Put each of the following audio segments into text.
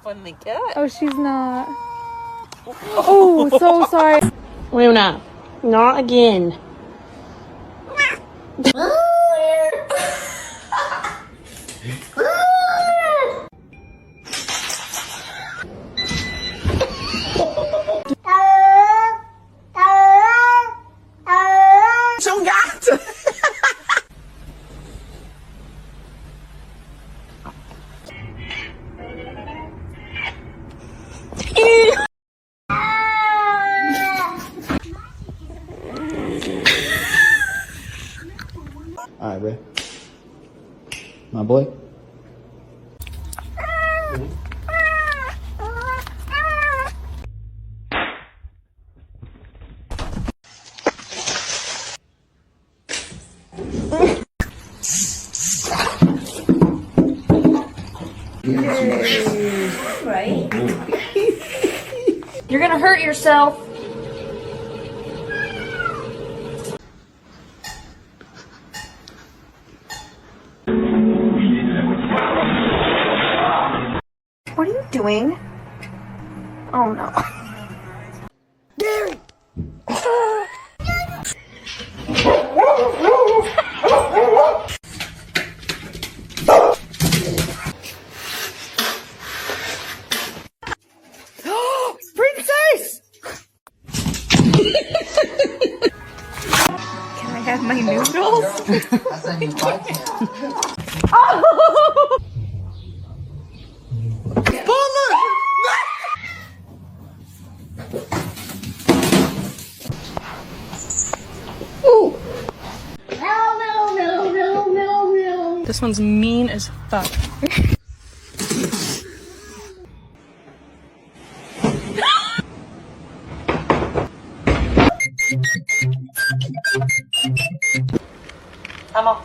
when they get. Oh, she's not. Oh, so sorry. Luna, not again. Zo'n gat! Alright, bro. My boy. Right? You're gonna hurt yourself. What are you doing? Oh no. Gary! Princess! Can I have my noodles? This one's mean as fuck. Tamam.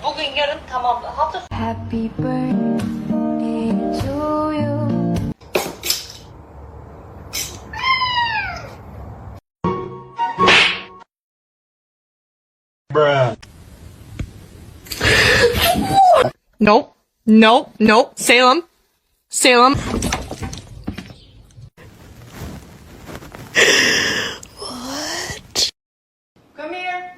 Bugün yarın tamam. Hafta Happy birthday to you. Bruh. Nope. Nope. Nope. Salem. Salem. Come here.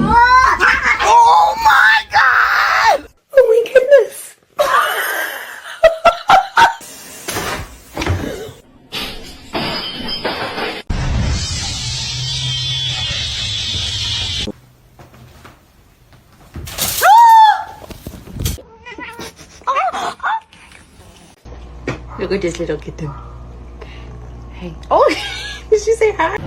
Oh my god! Oh my goodness. Look at this little kitten. Hey. Oh, did she say hi?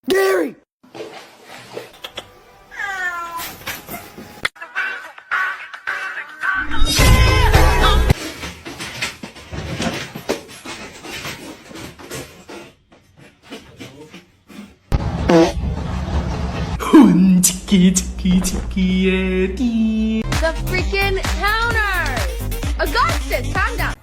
Gary! The freaking counters! Augustus, calm down.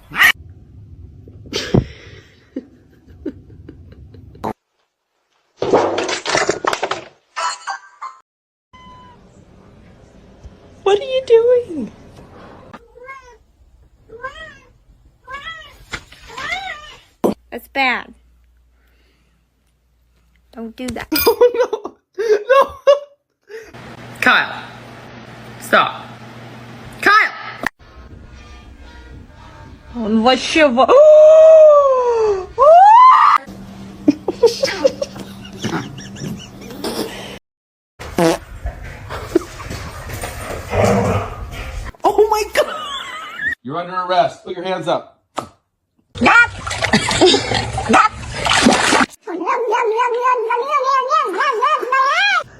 What are you doing? That's bad. Don't do that. Oh no. No. Kyle. Stop. Kyle! Он вообще... Oh my god! You're under arrest. Put your hands up.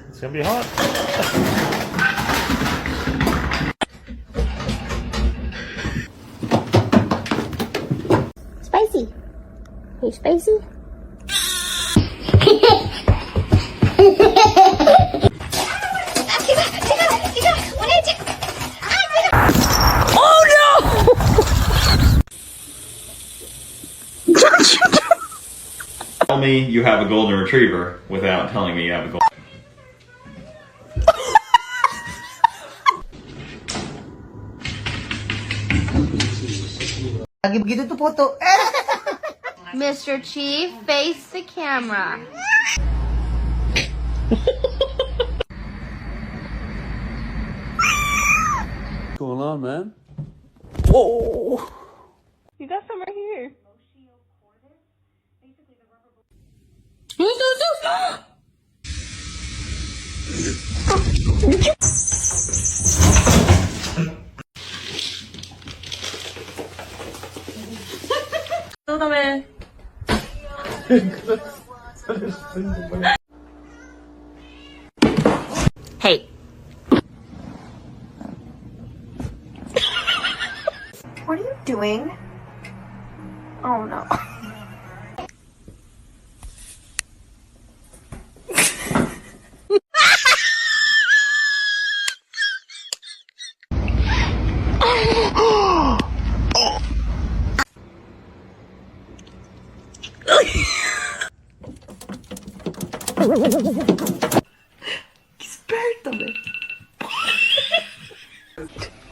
It's gonna be hot. Spicy. Hey, Spicy. Tell me you have a golden retriever without telling me you have a golden. Lagi begitu tuh foto. Mr. Chief, face the camera. What's going on, man? Whoa! You got some right here. Hey. What are you doing? Oh no.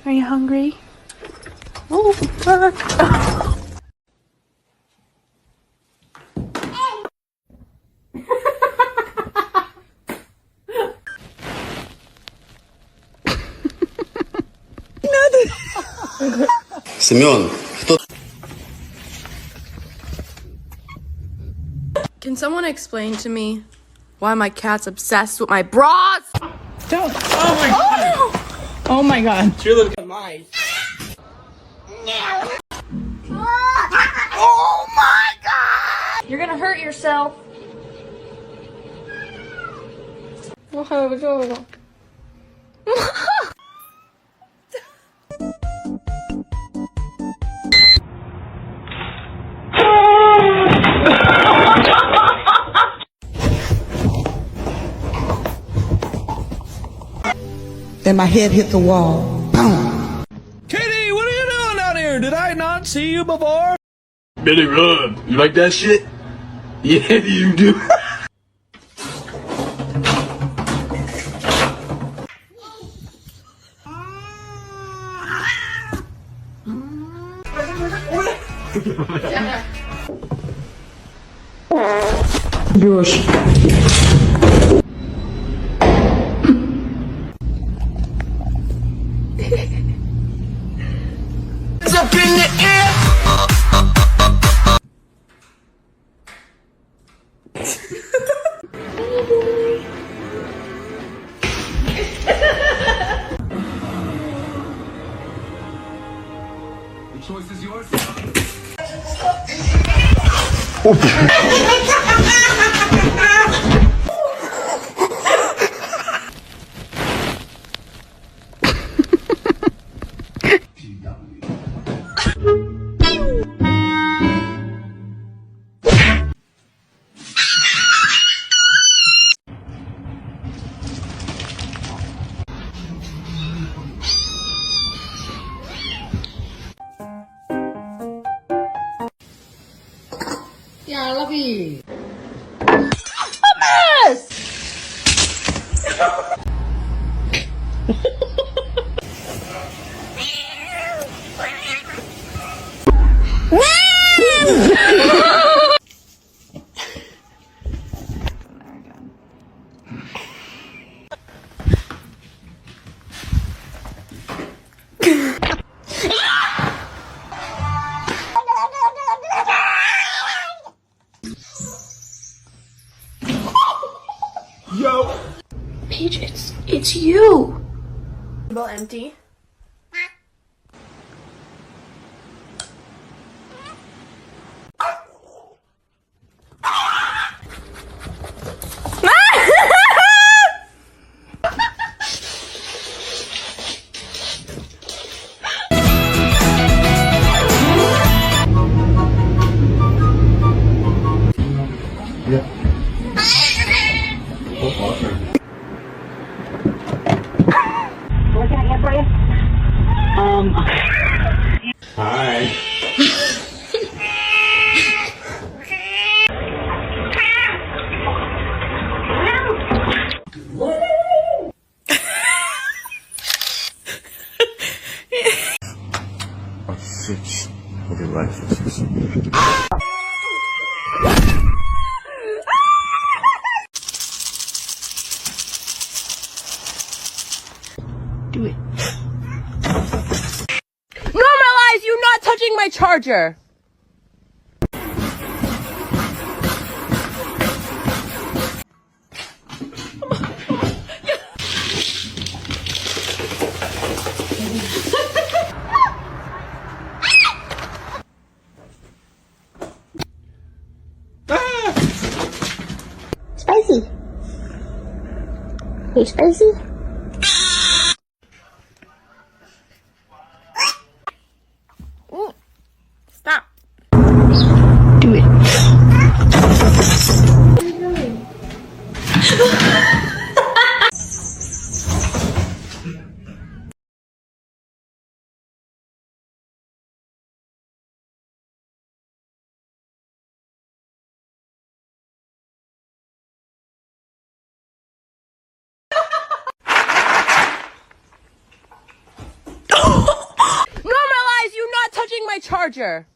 Are you hungry? Oh, fuck. Семен, кто... Can someone explain to me why my cat's obsessed with my bras? Don't. Oh my god. Oh my god. Oh my god! You're gonna hurt yourself. Then my head hit the wall. Boom. Kitty, what are you doing out here? Did I not see you before? Billy Rub, you like that shit? Yeah, you do. Up in the air. The choice is yours. Ya lebih. Peach, it's you. Empty. 6 for the licenses. Do it. Normalize you not touching my charger. Spicy. Hey, spicy. Stop. Do it. Normalize you not touching my charger.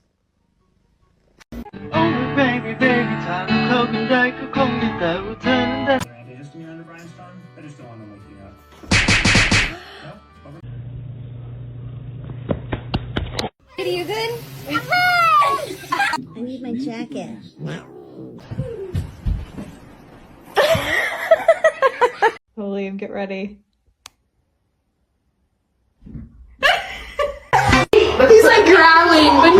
Are you good? I need my jacket. William, get ready. He's like growling, but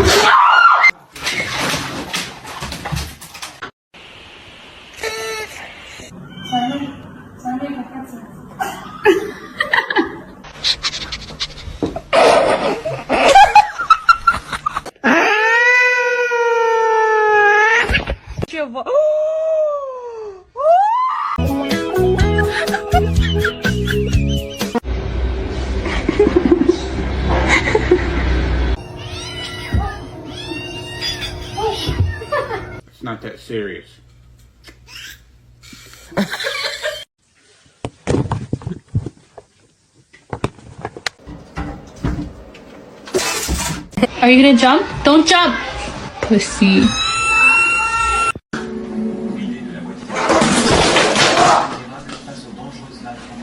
It's not that serious. Are you gonna jump? Don't jump! Pussy.